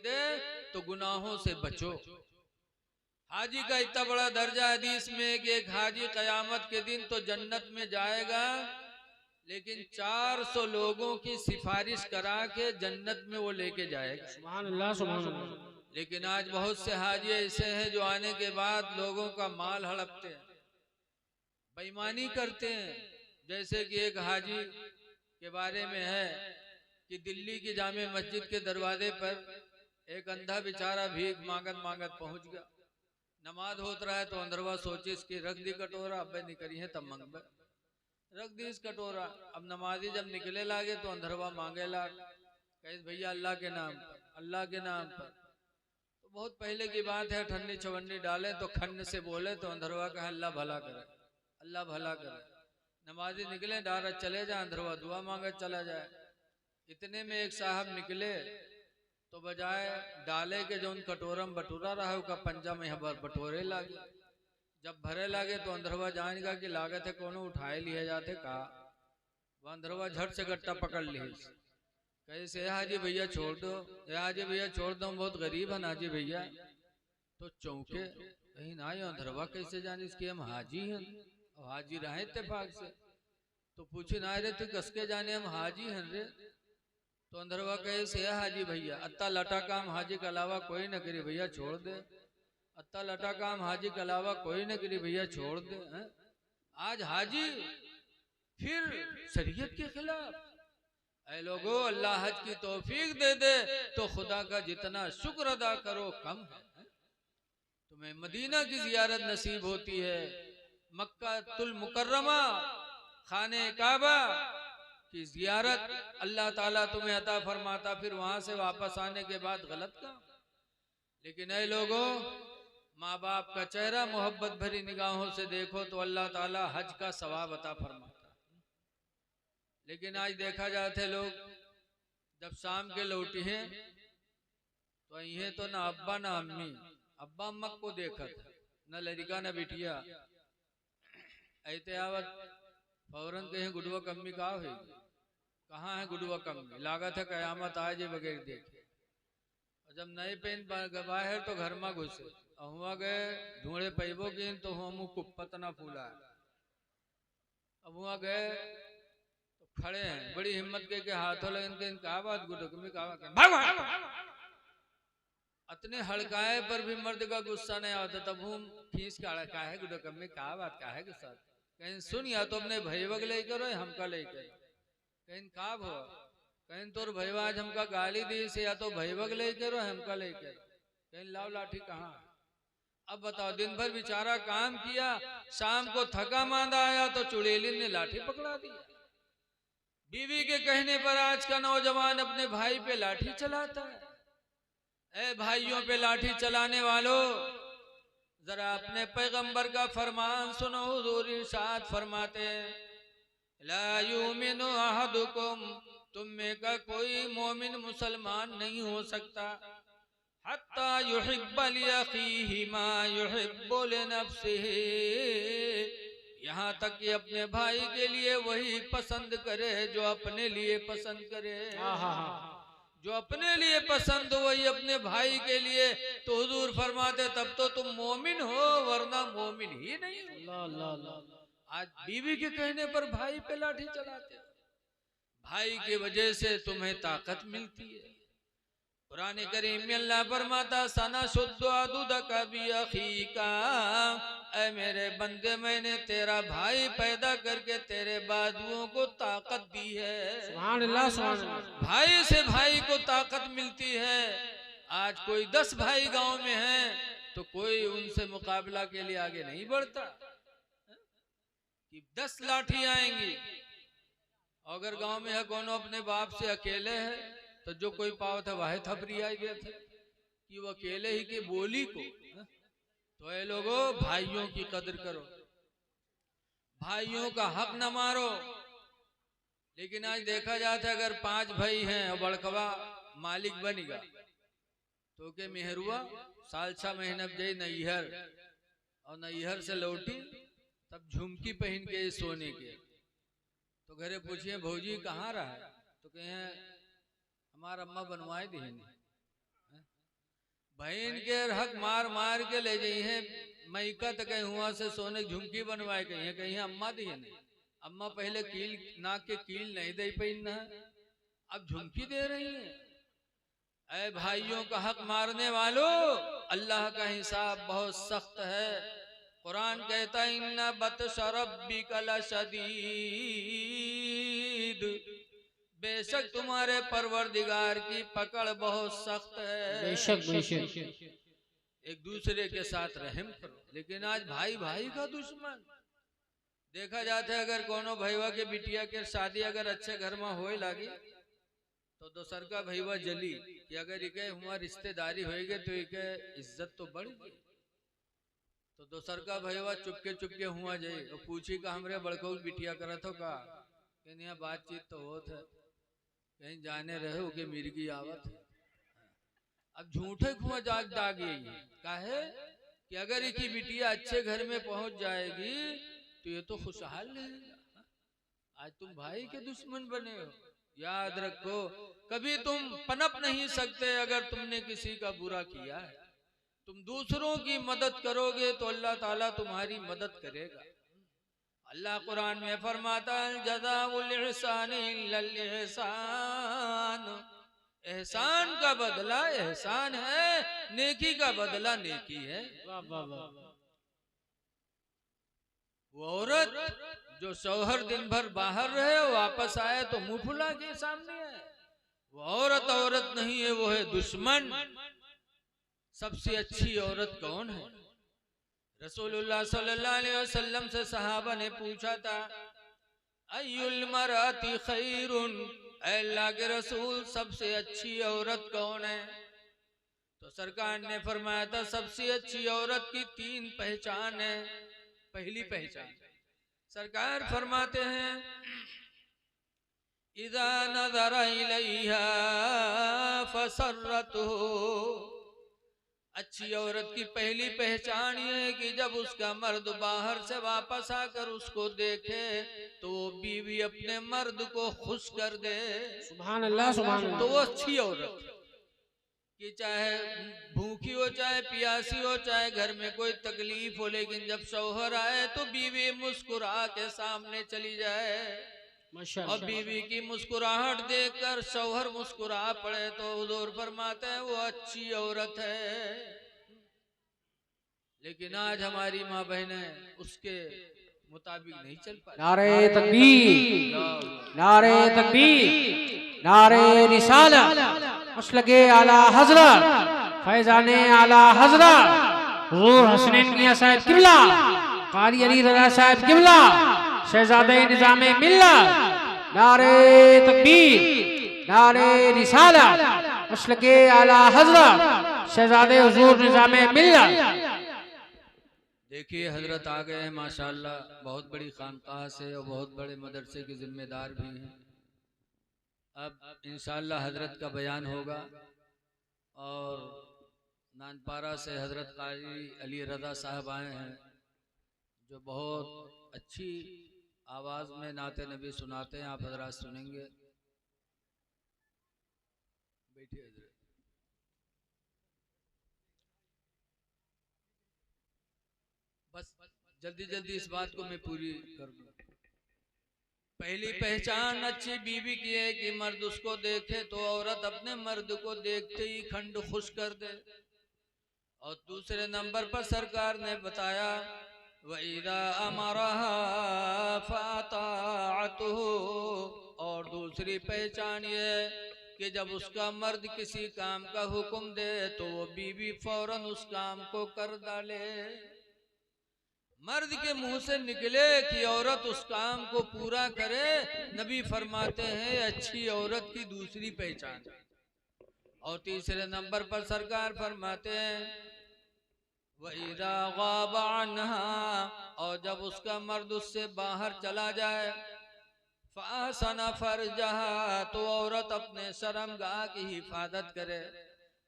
दे तो गुनाहों से बचो। हाजी का इतना बड़ा दर्जा हदीस में कि एक हाजी कयामत के दिन तो जन्नत में जाएगा, लेकिन 400 लोगों की सिफारिश करा के जन्नत में वो लेके जाएगा। सुभान अल्लाह, सुभान अल्लाह। लेकिन आज बहुत से हाजी ऐसे हैं जो आने के बाद लोगों का माल हड़पते हैं, बेईमानी करते हैं। जैसे कि एक हाजी के बारे में है कि दिल्ली की जामे मस्जिद के दरवाजे पर एक अंधा बेचारा भीख मांगत मांगत पहुंच गया। नमाज होत रहा है तो अंदरवा सोचे इसकी रख दी कटोरा, अब निकली है तब मंगबे, रख दी इस कटोरा। अब नमाजी जब निकले लागे तो अंदरवा मांगे लाग, कहे भैया अल्लाह के नाम पर, अल्लाह के नाम पर। तो बहुत पहले की बात है, ठन्नी चवन्नी डाले तो खन्न से बोले तो अंदरवा कहे अल्लाह भला करे, अल्लाह भला करे। नमाजी निकले डारा चले जाए, अंदरवा दुआ मांगे चला जाए। इतने में एक साहब निकले तो बजाय डाले के जो उन कटोरम बटोरा रहा है उसका पंजा में यहाँ बटोरे लागे। जब भरे लागे तो अंदरवा जानेगा कि लागत है कोनो उठाए लिए जाते कहा। वह अंदरवा झट से गट्टा पकड़ ली, कैसे हाजी भैया छोड़ दो, हाजी भैया छोड़ दो, हम बहुत गरीब है हाजी भैया। तो चौंके कहीं ना ये अंदरवा कैसे जाने इसकी हम हाजी हैं, हाजी रहे इत्तेफाक से। तो पूछे ना रे तू कसके जाने हम हाजी हैं रे। तो अंदरवा कहे से हाजी भैया अत्ता लटा काम हाजी के अलावा कोई न करी भैया छोड़ दे, अत्ता लटा काम हाजी के अलावा कोई न करी भैया छोड़ दे। आज हाजी फिर शरीयत के खिलाफ। ऐ लोगो अल्लाह हज की तौफीक दे दे तो खुदा का जितना शुक्र अदा करो कम है। तुम्हें मदीना की जियारत नसीब होती है, मक्का तुल मुकर्रमा खाने काबा की जियारत अल्लाह ताला तुम्हें अता फरमाता, फिर वहां से वापस आने के बाद गलत काम। लेकिन ऐ लोगों, माँ बाप का चेहरा मोहब्बत भरी निगाहों से देखो तो अल्लाह ताला हज का सवाब अता फरमाता। लेकिन आज देखा जाते लोग जब शाम के लौटी हैं तो यही तो ना अब्बा ना अम्मी, अब्बा अम्मा को देखत न लड़का न बिटिया, ऐते आवत फौरन कहीं गुडुआ कम्मी कहा हुई, कहाँ है गुडुआ कम्मी, लागत है कयामत आए जे बगैर देखे। और जब नए पेन बाहर तो घर में घुसे हुआ गए ढूंढे पैबो की तो हम कुप्पत ना फूला है। अब हुआ गए तो खड़े हैं बड़ी हिम्मत के हाथों लगन के कहा बात गुडुआ कम्मी कहा, अतने हड़काए पर भी मर्द का गुस्सा नहीं आता। तब हम खींच का हड़का है गुडुआ कम्मी कहा बात का है गुस्सा, कहीं सुन या तो अपने भैया ले करो हमका ले करो, कहीं का भो कहीं तोर भैया आज हमका गाली दी से या तो भैया ले करो हमका ले करो, कहीं लाओ लाठी कहाँ। अब बताओ दिन भर बेचारा काम किया, शाम को थका मांदा आया तो चुड़ैलिन ने लाठी पकड़ा दिया। बीवी के कहने पर आज का नौजवान अपने भाई पे लाठी चलाता है। ए भाइयों पे लाठी चलाने वालों, जरा अपने पैगंबर का फरमान सुनो। हुजूर इरशाद फरमाते ला युमिनु अहदुकुम, तुम में का कोई मोमिन मुसलमान नहीं हो सकता हत्ता युहिब्ब लिअखीहि मा युहिब्बु लिनफ्सिहि, यहाँ तक कि अपने भाई के लिए वही पसंद करे जो अपने लिए पसंद करे। जो अपने लिए पसंद हो वही अपने भाई के लिए। तो हुजूर फरमाते तब तो तुम मोमिन हो, वरना मोमिन ही नहीं हो। अल्लाह अल्लाह अल्लाह। आज बीवी के कहने पर भाई पे लाठी चलाते, भाई की वजह से तुम्हें ताकत मिलती है। कुरान करीम में अल्लाह फरमाता सना शुद्ध अदुदका भी अखीका, ऐ मेरे बंदे मैंने तेरा भाई पैदा करके तेरे बाजुओं को ताकत दी है। सुभान अल्लाह, सुभान अल्लाह। भाई से भाई को ताकत मिलती है। आज कोई 10 भाई गांव में है तो कोई उनसे मुकाबला के लिए आगे नहीं बढ़ता कि 10 लाठी आएंगी। अगर गांव में है कौन अपने बाप से अकेले है तो जो कोई पाव था वह थपरी आई गया था कि वो अकेले ही के बोली को। तो ये लोगों भाइयों की कदर करो, भाइयों का हक न मारो। लेकिन आज देखा जाता है अगर 5 भाई हैं और बड़कवा मालिक बनेगा तो के मेहरुआ साल 6 महीना गई नैहर और नैहर से लौटी तब झुमकी पहन के सोने के। तो घरे पूछिए भौजी कहाँ रहा है तो कहे हमारा अम्मा बनवाए दी बहन के हक मार मार के ले जाई है मैका तो कहीं हुआ से सोने की झुमकी बनवाए कहीं कहीं अम्मा दी नहीं। अम्मा पहले कील नाक के कील नहीं दे पाई ना, अब झुमकी दे रही है। ऐ भाइयों का हक मारने वालों, अल्लाह का हिसाब बहुत सख्त है। कुरान कहता है इन्ना बतश रब्बिका लशदीद, बेशक तुम्हारे परवरदिगार की पकड़ बहुत सख्त है। बेशक बेशक। एक दूसरे के साथ रहम करो। लेकिन आज भाई भाई का दुश्मन देखा जाता है। अगर कोनो भैया के बिटिया के शादी अगर अच्छे घर में होए लागी तो दोसर का भैया जली कि अगर इके हुआ रिश्तेदारी होएगे तो इके इज्जत तो बढ़ गई। तो दोसर का भैया चुपके हुआ जाए और पूछी का हमरे बड़को बिटिया करत हो का यहाँ बातचीत तो होत है, कहीं जाने रहे हो के मिर्गी आवत है। अब झूठे कुआं जाग दागी काहे कि अगर इनकी बिटिया अच्छे घर में पहुंच जाएगी तो ये तो खुशहाल रहेगा। आज तुम भाई के दुश्मन बने हो। याद रखो कभी तुम पनप नहीं सकते अगर तुमने किसी का बुरा किया है। तुम दूसरों की मदद करोगे तो अल्लाह ताला तुम्हारी मदद करेगा। अल्लाह कुरान में फरमाता है जज़ाउल इहसान इल्लल इहसान, एहसान का बदला एहसान है, नेकी का बदला नेकी है। वो औरत जो शौहर दिन भर बाहर रहे वापस आए तो मुंह फुला के सामने है, वो औरत औरत नहीं है, वो है दुश्मन। सबसे अच्छी औरत कौन है? रसूलुल्लाह सल्लल्लाहु अलैहि वसल्लम से सहाबा ने पूछा था अय्युल मराती खैरुन, अल्लाह के रसूल सबसे अच्छी औरत कौन है? तो सरकार ने फरमाया था सबसे अच्छी औरत की 3 पहचान है। पहली पहचान सरकार फरमाते हैं इज़ा नज़रा इलैहा फसर्रतहु, अच्छी औरत की पहली पहचान ये है कि जब उसका मर्द बाहर से वापस आकर उसको देखे तो वो बीवी अपने मर्द को खुश कर दे। सुभान अल्लाह सुभान अल्लाह। तो वो अच्छी औरत कि चाहे भूखी हो चाहे प्यासी हो चाहे घर में कोई तकलीफ हो, लेकिन जब शौहर आए तो बीवी मुस्कुरा के सामने चली जाए। और बीवी की मुस्कुराहट देखकर शौहर मुस्कुरा पड़े तो हुजूर फरमाते हैं वो अच्छी औरत है। लेकिन आज हमारी माँ बहनें उसके मुताबिक नहीं चल पाती। नारे तकबीर, नारे तकबीर, नारे रिसालत, मसलके आला हजरत, फैजाने आला हजरत हुजूर हसनैन मियां साहब किबला, कारी अली रजा साहब किबला, शहजादे निजामे मिल्लत, नारे तकबीर, नारे रिसालत, मसलके आला हजरत, शहजादे हुजूर निजामे मिल्लत। देखिए हजरत आ गए हैं माशाल्लाह, बहुत बड़ी खानकाह से और बहुत बड़े मदरसे के जिम्मेदार भी हैं। अब इंशाअल्लाह हजरत का बयान होगा और नानपारा से हजरत कारी अली रजा साहब आए हैं जो बहुत अच्छी आवाज में नाते नबी सुनाते हैं। आप हजरत सुनेंगे। बैठिए हजरत। बस जल्दी जल्दी इस बात को मैं पूरी कर दूं। पहली पहचान अच्छी बीवी की है कि मर्द उसको देखे तो औरत अपने मर्द को देखते ही खंड खुश कर दे। और दूसरे नंबर पर सरकार ने बताया वइदा अमरहा फअताअतहु, और दूसरी पहचान ये कि जब उसका मर्द किसी काम का हुक्म दे तो वो बीवी फौरन उस काम को कर डाले। मर्द के मुंह से निकले कि औरत उस काम को पूरा करे, नबी फरमाते हैं अच्छी औरत की दूसरी पहचान। और तीसरे नंबर पर सरकार फरमाते हैं वइदा गाबा अन्हा, और जब उसका मर्द उससे बाहर चला जाए फासना फरजहा, तो औरत अपने शर्मगाह की हिफाजत करे,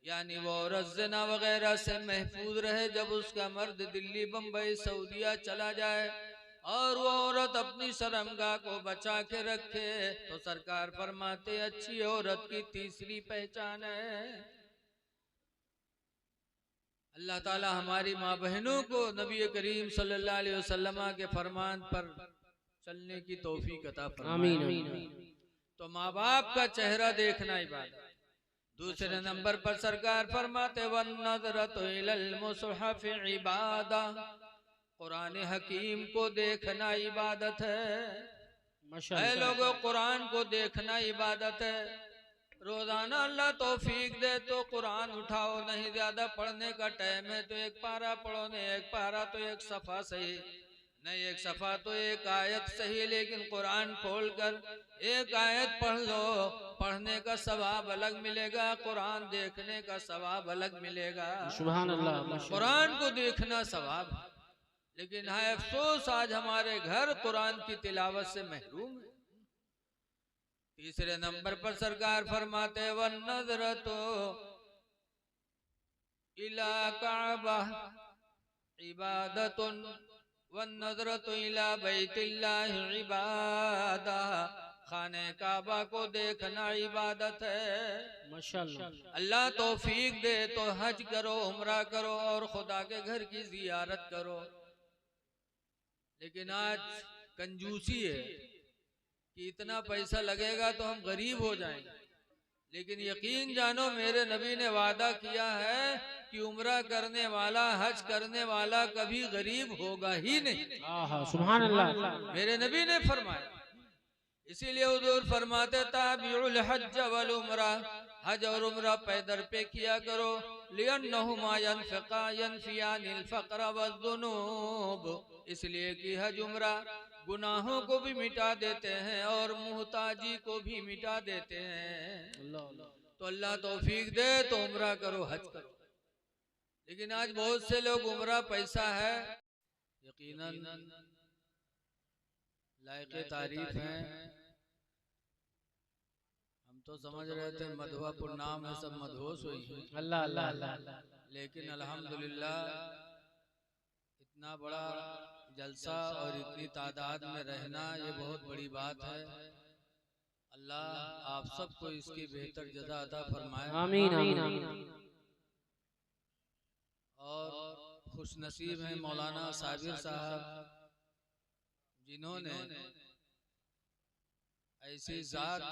यानी वो औरत ज़िना वगैरह से महफूज रहे। जब उसका मर्द दिल्ली बम्बई सऊदिया चला जाए और वो औरत अपनी शर्मगाह को बचा के रखे तो सरकार फरमाते अच्छी औरत की तीसरी पहचान है। अल्लाह ताला हमारी माँ बहनों को नबी करीम सल्लल्लाहु अलैहि वसल्लम के फरमान पर चलने की तौफीक अता फरमाए। तो माँ बाप का चेहरा देखना इबादत। दूसरे नंबर पर सरकार फरमाते वन्नज़रतु इलल मुसहफ़ इबादा, कुरान हकीम को देखना इबादत है। ऐ लोगों, कुरान को देखना इबादत है। रोजाना अल्लाह तौफीक दे तो कुरान उठाओ, नहीं ज्यादा पढ़ने का टाइम है तो एक पारा पढ़ो, नहीं एक पारा तो एक सफ़ा सही, नहीं एक सफ़ा तो एक आयत सही, लेकिन कुरान खोलकर एक आयत पढ़ लो, पढ़ने का सवाब अलग मिलेगा, कुरान देखने का सवाब अलग मिलेगा। सुभान अल्लाह। कुरान को देखना सवाब है, लेकिन है अफसोस आज हमारे घर कुरान की तिलावत से महरूम है। तीसरे नंबर पर सरकार फरमाते वन्नज़रतु इला काबा इबादतुन वन्नज़रतु इला बैतिल्लाहि इबादा, खाने काबा को देखना इबादत है। माशाअल्लाह। अल्लाह तौफीक दे तो हज करो, उम्रा करो और खुदा के घर की जियारत करो। लेकिन आज कंजूसी है कि इतना पैसा लगेगा तो हम गरीब हो जाएंगे, लेकिन यकीन जानो मेरे नबी ने वादा किया है कि उम्रा करने वाला, हज करने वाला कभी गरीब होगा ही नहीं। सुभान अल्लाह। मेरे नबी ने फरमाया, इसीलिए हुजूर फरमाते ताबिउल हज वल उम्रा, हज और उम्रा पैदर पे किया करो। लिअन्नहुमा यनफियानिल फ़क़्र वज़्ज़ुनूब, इसलिए कि हज उम्रा गुनाहों को भी मिटा देते हैं और मुहताजी को भी मिटा देते हैं। तो अल्लाह तौफीक दे तो उम्रा करो, हज करो। लेकिन आज बहुत से लोग उम्रा पैसा है, यकीनन लायके तारीफ हैं। हम तो समझ रहे थे मधुआपुर नाम है, सब मधोस हुई है। अल्लाह अल्लाह अल्लाह। लेकिन अल्हम्दुलिल्लाह इतना बड़ा जलसा और इतनी तादाद में रहना ये बहुत बड़ी बात है। अल्लाह आप सबको इसकी बेहतर जज़ा अता फरमाए। आमीन आमीन। और खुशनसीब हैं मौलाना साबिर साहब, जिन्होंने ऐसी जात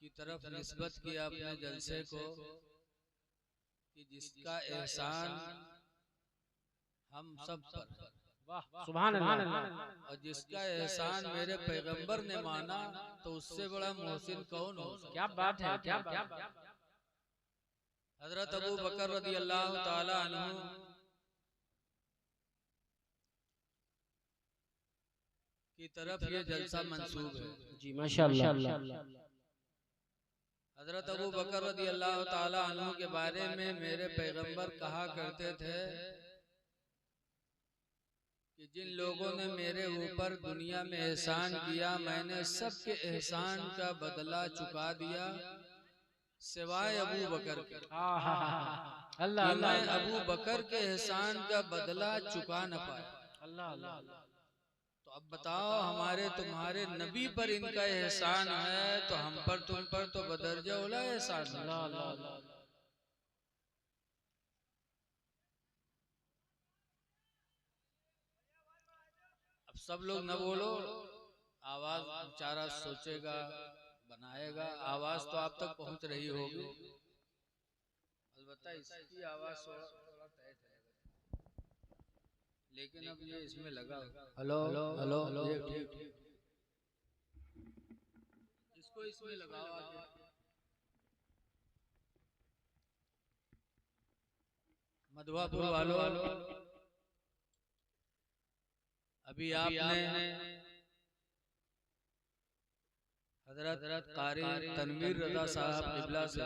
की तरफ निस्बत किया अपने जलसे को कि जिसका एहसान हम सब पर, सुभान अल्लाह। और जिसका एहसान मेरे पैगंबर ने माना तो उससे बड़ा मोहसिन कौन हो सकता। क्या बात है, क्या बात। हजरत अबू बकर रज़ी अल्लाह ताला अन्हु की तरफ ये जलसा मंसूब है। जी माशाअल्लाह। हजरत अबू बकर रज़ी अल्लाह ताला अन्हु के बारे में मेरे पैगंबर कहा करते थे कि जिन लोगों ने मेरे ऊपर दुनिया में एहसान किया, मैंने सबके एहसान का बदला चुका दिया सिवाय अबू बकर के। अल्लाह कि मैं अबू बकर के एहसान का बदला चुका न पाया। अल्लाह। तो अब बताओ, हमारे तुम्हारे नबी पर इनका एहसान है तो हम पर तुम पर तो बदरजा औला एहसान है। अब सब लोग न बोलो, आवाज बेचारा सोचेगा, बनाएगा, आवाज तो आप तक पहुंच रही होगी। अलबत्ता इसकी आवाज थोड़ा तय है, लेकिन अब ये इसमें लगा। हेलो हेलो हेलो, ये ठीक, इसको इसमें लगाओ आगे। मधुआपुर वालों, अभी आपने हजरत कारी तनवीर रज़ा साहब क़िबला से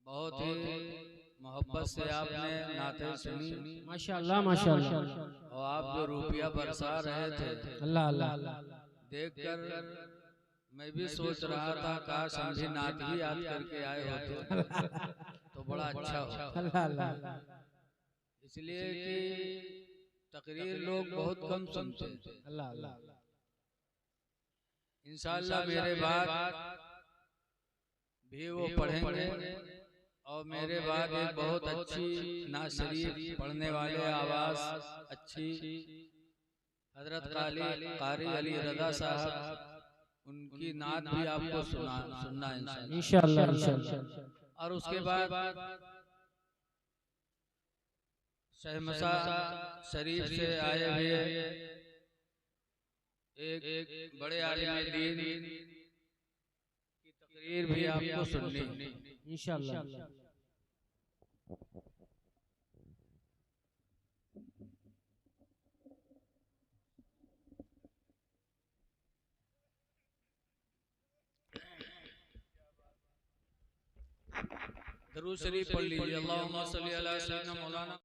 बहुत ही मोहब्बत से आपने नाते सुनी। माशाअल्लाह माशाअल्लाह। और आप जो रुपया बरसा रहे थे, अल्लाह अल्लाह। देखकर मैं भी सोच रहा था काश हम भी नात ही याद करके आए होते तो बड़ा अच्छा हो। अल्लाह अल्लाह। इसलिए कि तकरीर लोग बहुत कम सुनते हैं। अल्लाह अल्लाह। इंशाअल्लाह मेरे बाद भी वो पढ़ेंगे और मेरे बाद एक बहुत अच्छी नात शरीफ पढ़ने वाले आवाज अच्छी हजरत कारी अली रजा साहब, उनकी नात भी आपको सुनना इंशाअल्लाह इंशाअल्लाह। और उसके बाद शहमसा शरीफ से आए हुए एक बड़े आलिम दीन की तकरीर भी आपको सुननी इंशाअल्लाह। दरूद शरीफ पढ़ लीजिए। अल्लाहुम्मा सल्ली अला सय्यिदना मौलाना